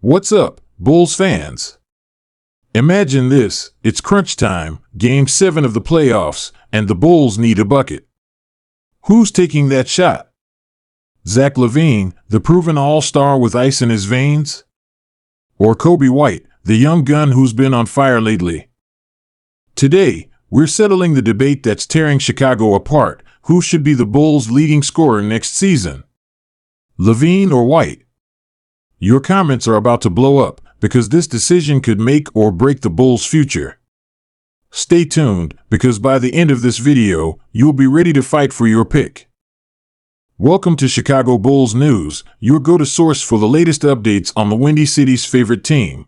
What's up, Bulls fans? Imagine this, it's crunch time, Game 7 of the playoffs, and the Bulls need a bucket. Who's taking that shot? Zach LaVine, the proven all-star with ice in his veins? Or Coby White, the young gun who's been on fire lately? Today, we're settling the debate that's tearing Chicago apart. Who should be the Bulls' leading scorer next season? LaVine or White? Your comments are about to blow up, because this decision could make or break the Bulls' future. Stay tuned, because by the end of this video, you'll be ready to fight for your pick. Welcome to Chicago Bulls News, your go-to source for the latest updates on the Windy City's favorite team.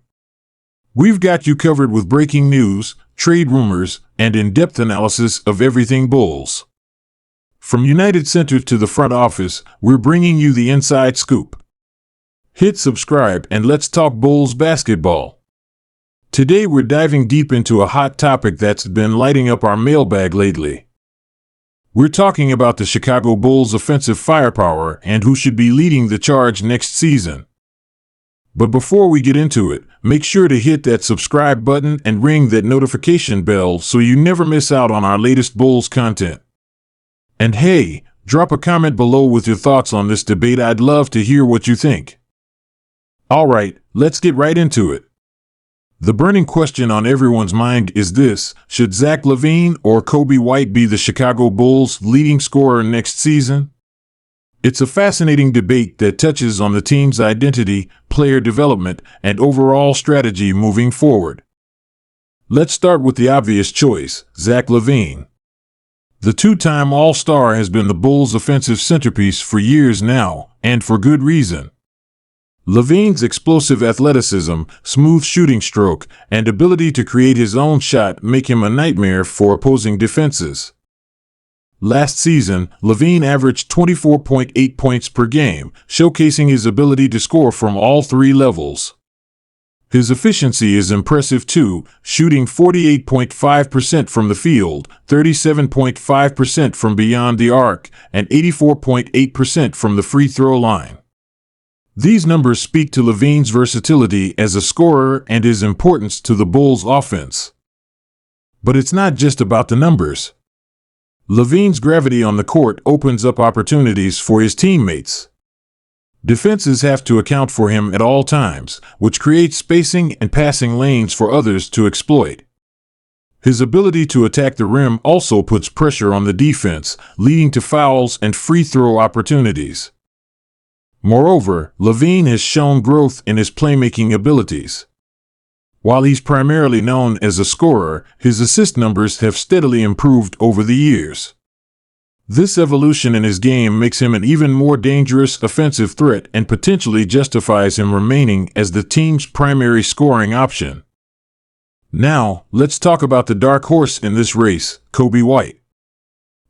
We've got you covered with breaking news, trade rumors, and in-depth analysis of everything Bulls. From United Center to the front office, we're bringing you the inside scoop. Hit subscribe and let's talk Bulls basketball. Today we're diving deep into a hot topic that's been lighting up our mailbag lately. We're talking about the Chicago Bulls' offensive firepower and who should be leading the charge next season. But before we get into it, make sure to hit that subscribe button and ring that notification bell so you never miss out on our latest Bulls content. And hey, drop a comment below with your thoughts on this debate. I'd love to hear what you think. Alright, let's get right into it. The burning question on everyone's mind is this: should Zach LaVine or Coby White be the Chicago Bulls' leading scorer next season? It's a fascinating debate that touches on the team's identity, player development, and overall strategy moving forward. Let's start with the obvious choice, Zach LaVine. The two-time All-Star has been the Bulls' offensive centerpiece for years now, and for good reason. LaVine's explosive athleticism, smooth shooting stroke, and ability to create his own shot make him a nightmare for opposing defenses. Last season, LaVine averaged 24.8 points per game, showcasing his ability to score from all three levels. His efficiency is impressive too, shooting 48.5% from the field, 37.5% from beyond the arc, and 84.8% from the free throw line. These numbers speak to LaVine's versatility as a scorer and his importance to the Bulls' offense. But it's not just about the numbers. LaVine's gravity on the court opens up opportunities for his teammates. Defenses have to account for him at all times, which creates spacing and passing lanes for others to exploit. His ability to attack the rim also puts pressure on the defense, leading to fouls and free throw opportunities. Moreover, LaVine has shown growth in his playmaking abilities. While he's primarily known as a scorer, his assist numbers have steadily improved over the years. This evolution in his game makes him an even more dangerous offensive threat and potentially justifies him remaining as the team's primary scoring option. Now, let's talk about the dark horse in this race, Coby White.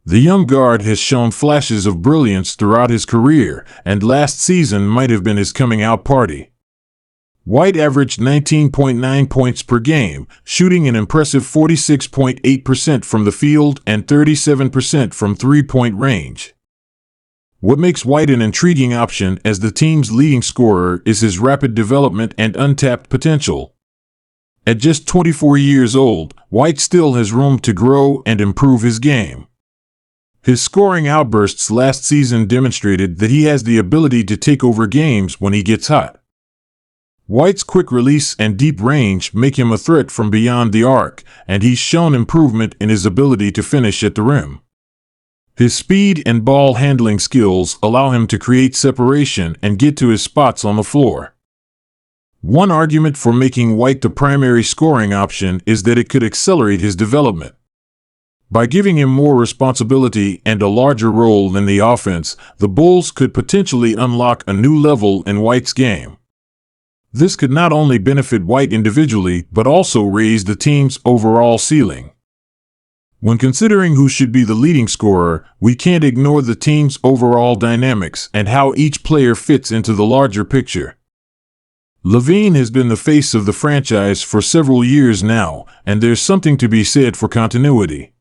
The young guard has shown flashes of brilliance throughout his career, and last season might have been his coming-out party. White averaged 19.9 points per game, shooting an impressive 46.8% from the field and 37% from three-point range. What makes White an intriguing option as the team's leading scorer is his rapid development and untapped potential. At just 24 years old, White still has room to grow and improve his game. His scoring outbursts last season demonstrated that he has the ability to take over games when he gets hot. White's quick release and deep range make him a threat from beyond the arc, and he's shown improvement in his ability to finish at the rim. His speed and ball handling skills allow him to create separation and get to his spots on the floor. One argument for making White the primary scoring option is that it could accelerate his development. By giving him more responsibility and a larger role in the offense, the Bulls could potentially unlock a new level in White's game. This could not only benefit White individually, but also raise the team's overall ceiling. When considering who should be the leading scorer, we can't ignore the team's overall dynamics and how each player fits into the larger picture. LaVine has been the face of the franchise for several years now, and there's something to be said for continuity.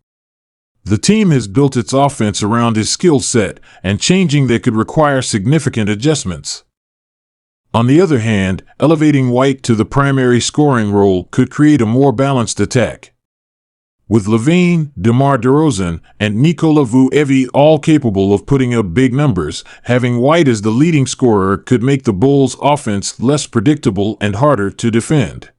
The team has built its offense around his skill set, and changing that could require significant adjustments. On the other hand, elevating White to the primary scoring role could create a more balanced attack. With LaVine, DeMar DeRozan, and Nikola Vucevic all capable of putting up big numbers, having White as the leading scorer could make the Bulls' offense less predictable and harder to defend.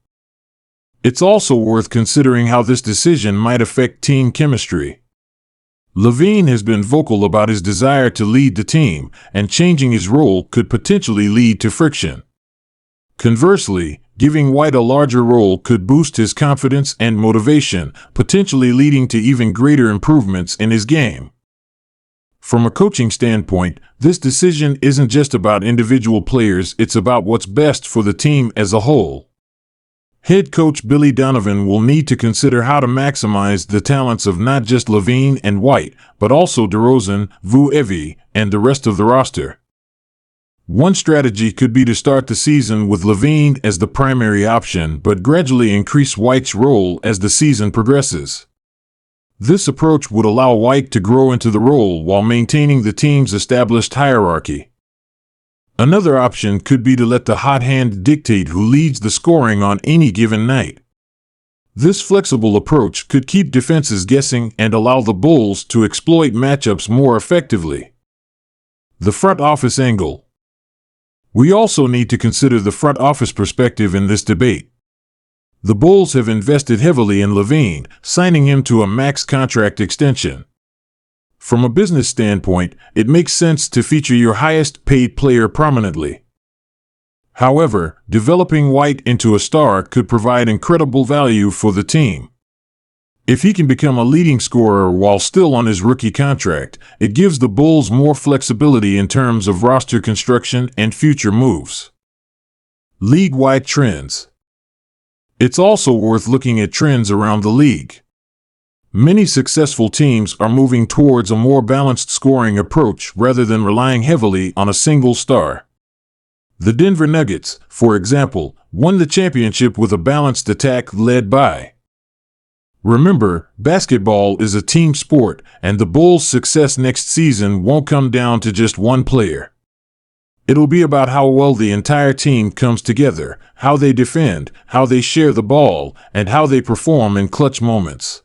It's also worth considering how this decision might affect team chemistry. LaVine has been vocal about his desire to lead the team, and changing his role could potentially lead to friction. Conversely, giving White a larger role could boost his confidence and motivation, potentially leading to even greater improvements in his game. From a coaching standpoint, this decision isn't just about individual players, it's about what's best for the team as a whole. Head coach Billy Donovan will need to consider how to maximize the talents of not just LaVine and White, but also DeRozan, Vucevic, and the rest of the roster. One strategy could be to start the season with LaVine as the primary option, but gradually increase White's role as the season progresses. This approach would allow White to grow into the role while maintaining the team's established hierarchy. Another option could be to let the hot hand dictate who leads the scoring on any given night. This flexible approach could keep defenses guessing and allow the Bulls to exploit matchups more effectively. The front office angle. We also need to consider the front office perspective in this debate. The Bulls have invested heavily in LaVine, signing him to a max contract extension. From a business standpoint, it makes sense to feature your highest paid player prominently. However, developing White into a star could provide incredible value for the team. If he can become a leading scorer while still on his rookie contract, it gives the Bulls more flexibility in terms of roster construction and future moves. League-wide trends. It's also worth looking at trends around the league. Many successful teams are moving towards a more balanced scoring approach rather than relying heavily on a single star. The Denver Nuggets, for example, won the championship with a balanced attack led by. Remember, basketball is a team sport, and the Bulls' success next season won't come down to just one player. It'll be about how well the entire team comes together, how they defend, how they share the ball, and how they perform in clutch moments.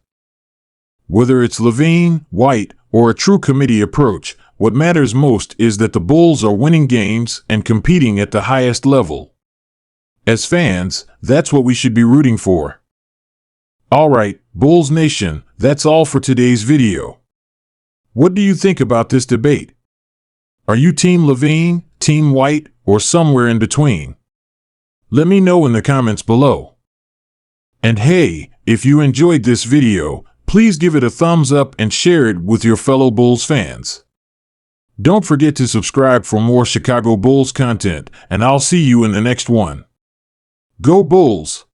Whether it's LaVine, White, or a true committee approach, what matters most is that the Bulls are winning games and competing at the highest level. As fans, that's what we should be rooting for. Alright, Bulls Nation, that's all for today's video. What do you think about this debate? Are you Team LaVine, Team White, or somewhere in between? Let me know in the comments below. And hey, if you enjoyed this video, please give it a thumbs up and share it with your fellow Bulls fans. Don't forget to subscribe for more Chicago Bulls content, and I'll see you in the next one. Go Bulls!